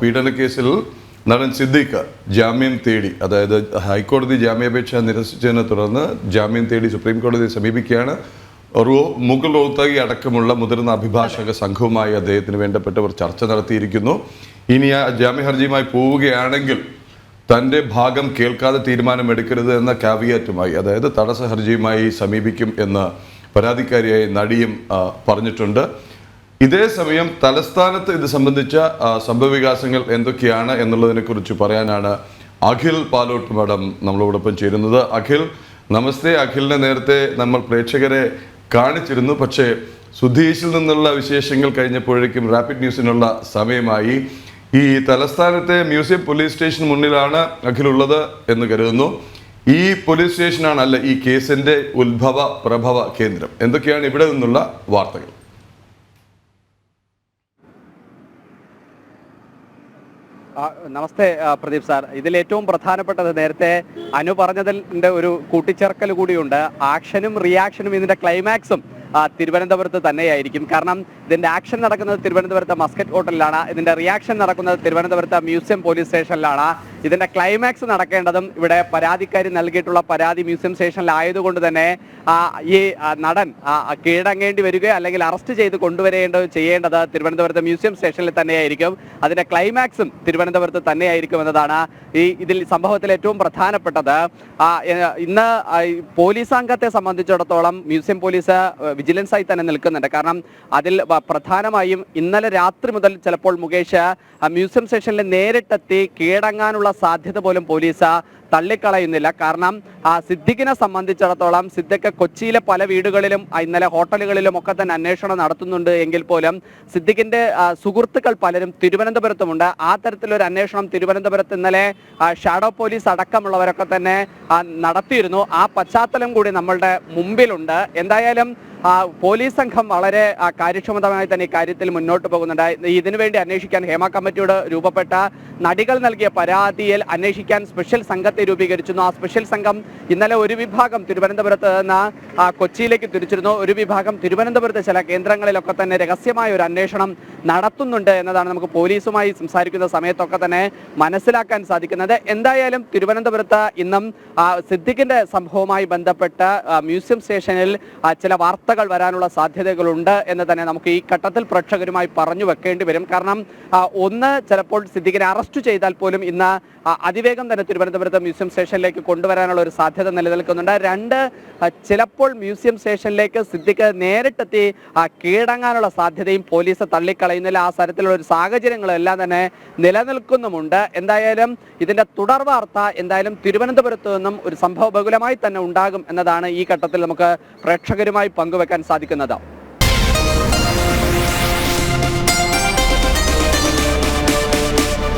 പീഡനക്കേസിൽ നടൻ സിദ്ദീഖ് ജാമ്യം തേടി, അതായത് ഹൈക്കോടതി ജാമ്യാപേക്ഷ നിരസിച്ചതിനെ തുടർന്ന് ജാമ്യം തേടി സുപ്രീം കോടതിയെ സമീപിക്കുകയാണ്. മുകുൾ റോഹ്തഗി അടക്കമുള്ള മുതിർന്ന അഭിഭാഷക സംഘവുമായി അദ്ദേഹത്തിന് വേണ്ടപ്പെട്ടവർ ചർച്ച നടത്തിയിരിക്കുന്നു. ഇനി ആ ജാമ്യ ഹർജിയുമായി പോവുകയാണെങ്കിൽ തൻ്റെ ഭാഗം കേൾക്കാതെ തീരുമാനമെടുക്കരുത് എന്ന കാവിയാറ്റുമായി, അതായത് തടസ്സ ഹർജിയുമായി സമീപിക്കും എന്ന് പരാതിക്കാരിയായി നടിയും പറഞ്ഞിട്ടുണ്ട്. ഇതേ സമയം തലസ്ഥാനത്ത് ഇത് സംബന്ധിച്ച സംഭവവികാസങ്ങൾ എന്തൊക്കെയാണ് എന്നുള്ളതിനെ കുറിച്ച് പറയാനാണ് അഖിൽ പാലോട്ട് മഠം നമ്മളോടൊപ്പം ചേരുന്നത്. അഖിൽ, നമസ്തേ. അഖിലിനെ നേരത്തെ നമ്മൾ പ്രേക്ഷകരെ കാണിച്ചിരുന്നു, പക്ഷേ സുധീഷിൽ നിന്നുള്ള വിശേഷങ്ങൾ കഴിഞ്ഞപ്പോഴേക്കും റാപ്പിഡ് ന്യൂസിനുള്ള സമയമായി. ഈ തലസ്ഥാനത്തെ മ്യൂസിയം പോലീസ് സ്റ്റേഷൻ മുന്നിലാണ് അഖിലുള്ളത് എന്ന് കരുതുന്നു. ഈ പോലീസ് സ്റ്റേഷനാണ് ഈ കേസിന്റെ ഉത്ഭവ പ്രഭവ കേന്ദ്രം. എന്തൊക്കെയാണ് ഇവിടെ നിന്നുള്ള വാർത്തകൾ? നമസ്തേ പ്രദീപ് സാർ. ഇതിൽ ഏറ്റവും പ്രധാനപ്പെട്ടത് നേരത്തെ അനു പറഞ്ഞതിൻ്റെ ഒരു കൂട്ടിച്ചേർക്കൽ കൂടിയുണ്ട്. ആക്ഷനും റിയാക്ഷനും ഇതിൻ്റെ ക്ലൈമാക്സും തിരുവനന്തപുരത്ത് തന്നെയായിരിക്കും. കാരണം ഇതിൻ്റെ ആക്ഷൻ നടക്കുന്നത് തിരുവനന്തപുരത്തെ മസ്കറ്റ് ഹോട്ടലിലാണ്, ഇതിൻ്റെ റിയാക്ഷൻ നടക്കുന്നത് തിരുവനന്തപുരത്തെ മ്യൂസിയം പോലീസ് സ്റ്റേഷനിലാണ്. ഇതിൻ്റെ ക്ലൈമാക്സ് നടക്കേണ്ടതും ഇവിടെ പരാതിക്കാരി നൽകിയിട്ടുള്ള പരാതി മ്യൂസിയം സ്റ്റേഷനിലായതുകൊണ്ട് തന്നെ ഈ നടൻ കീഴടങ്ങേണ്ടി വരികയോ അല്ലെങ്കിൽ അറസ്റ്റ് ചെയ്ത് ചെയ്യേണ്ടത് തിരുവനന്തപുരത്തെ മ്യൂസിയം സ്റ്റേഷനിൽ തന്നെയായിരിക്കും. അതിൻ്റെ ക്ലൈമാക്സും തിരുവനന്തപുരത്ത് തന്നെയായിരിക്കും എന്നതാണ് ഇതിൽ സംഭവത്തിൽ ഏറ്റവും പ്രധാനപ്പെട്ടത്. ഇന്ന് പോലീസ് അംഗത്തെ സംബന്ധിച്ചിടത്തോളം മ്യൂസിയം പോലീസ് വിജിലൻസായി തന്നെ നിൽക്കുന്നുണ്ട്. കാരണം അതിൽ പ്രധാനമായും ഇന്നലെ രാത്രി മുതൽ ചിലപ്പോൾ മുകേഷ് മ്യൂസിയം സ്റ്റേഷനിൽ നേരിട്ടെത്തി കീഴടങ്ങാനുള്ള സാധ്യത പോലും പോലീസ് തള്ളിക്കളയുന്നില്ല. കാരണം സിദ്ദിഖിനെ സംബന്ധിച്ചിടത്തോളം സിദ്ദിഖ് കൊച്ചിയിലെ പല വീടുകളിലും ഇന്നലെ ഹോട്ടലുകളിലും ഒക്കെ തന്നെ അന്വേഷണം നടത്തുന്നുണ്ട് എങ്കിൽ പോലും സിദ്ദിഖിന്റെ സുഹൃത്തുക്കൾ പലരും തിരുവനന്തപുരത്തുമുണ്ട്. ആ തരത്തിലൊരു അന്വേഷണം തിരുവനന്തപുരത്ത് ഇന്നലെ ഷാഡോ പോലീസ് അടക്കമുള്ളവരൊക്കെ തന്നെ നടത്തിയിരുന്നു. ആ പശ്ചാത്തലം കൂടി നമ്മളുടെ മുമ്പിലുണ്ട്. എന്തായാലും പോലീസ് സംഘം വളരെ കാര്യക്ഷമതമായി തന്നെ ഇക്കാര്യത്തിൽ മുന്നോട്ട് പോകുന്നുണ്ട്. ഇതിനുവേണ്ടി അന്വേഷിക്കാൻ ഹേമ കമ്മിറ്റിയോട് രൂപപ്പെട്ട നടികൾ നൽകിയ പരാതിയിൽ അന്വേഷിക്കാൻ സ്പെഷ്യൽ സംഘത്തെ രൂപീകരിച്ചിരുന്നു. ആ സ്പെഷ്യൽ സംഘം ഇന്നലെ ഒരു വിഭാഗം തിരുവനന്തപുരത്ത് നിന്ന് കൊച്ചിയിലേക്ക് തിരിച്ചിരുന്നു. ഒരു വിഭാഗം തിരുവനന്തപുരത്തെ ചില കേന്ദ്രങ്ങളിലൊക്കെ തന്നെ രഹസ്യമായ ഒരു അന്വേഷണം നടത്തുന്നുണ്ട് എന്നതാണ് നമുക്ക് പോലീസുമായി സംസാരിക്കുന്ന സമയത്തൊക്കെ തന്നെ മനസ്സിലാക്കാൻ സാധിക്കുന്നത്. എന്തായാലും തിരുവനന്തപുരത്ത് ഇന്നും സിദ്ദിഖിന്റെ സംഭവവുമായി ബന്ധപ്പെട്ട് മ്യൂസിയം സ്റ്റേഷനിൽ ചില വാർത്തകൾ വരാനുള്ള സാധ്യതകളുണ്ട് എന്ന് തന്നെ നമുക്ക് ഈ ഘട്ടത്തിൽ പ്രേക്ഷകരുമായി പറഞ്ഞു വെക്കേണ്ടി വരും. കാരണം ഒന്ന്, ചിലപ്പോൾ സിദ്ദിഖിനെ അറസ്റ്റ് ചെയ്താൽ പോലും ഇന്ന് അതിവേഗം തന്നെ തിരുവനന്തപുരത്ത് മ്യൂസിയം സ്റ്റേഷനിലേക്ക് കൊണ്ടുവരാനുള്ള ഒരു സാധ്യത നിലനിൽക്കുന്നുണ്ട്. രണ്ട്, ചിലപ്പോൾ മ്യൂസിയം സ്റ്റേഷനിലേക്ക് സിദ്ദിഖ് നേരിട്ടെത്തി കീഴടങ്ങാനുള്ള സാധ്യതയും പോലീസ് തള്ളിക്കളയുന്നില്ല. ആ തരത്തിലുള്ള ഒരു സാഹചര്യങ്ങളെല്ലാം തന്നെ നിലനിൽക്കുന്നുമുണ്ട്. എന്തായാലും ഇതിന്റെ തുടർ വാർത്ത എന്തായാലും തിരുവനന്തപുരത്ത് നിന്നും ഒരു സംഭവ ബഹുലമായി തന്നെ ഉണ്ടാകും എന്നതാണ് ഈ ഘട്ടത്തിൽ നമുക്ക് പ്രേക്ഷകരുമായി പങ്കുവെക്കാൻ സാധിക്കുന്നത്.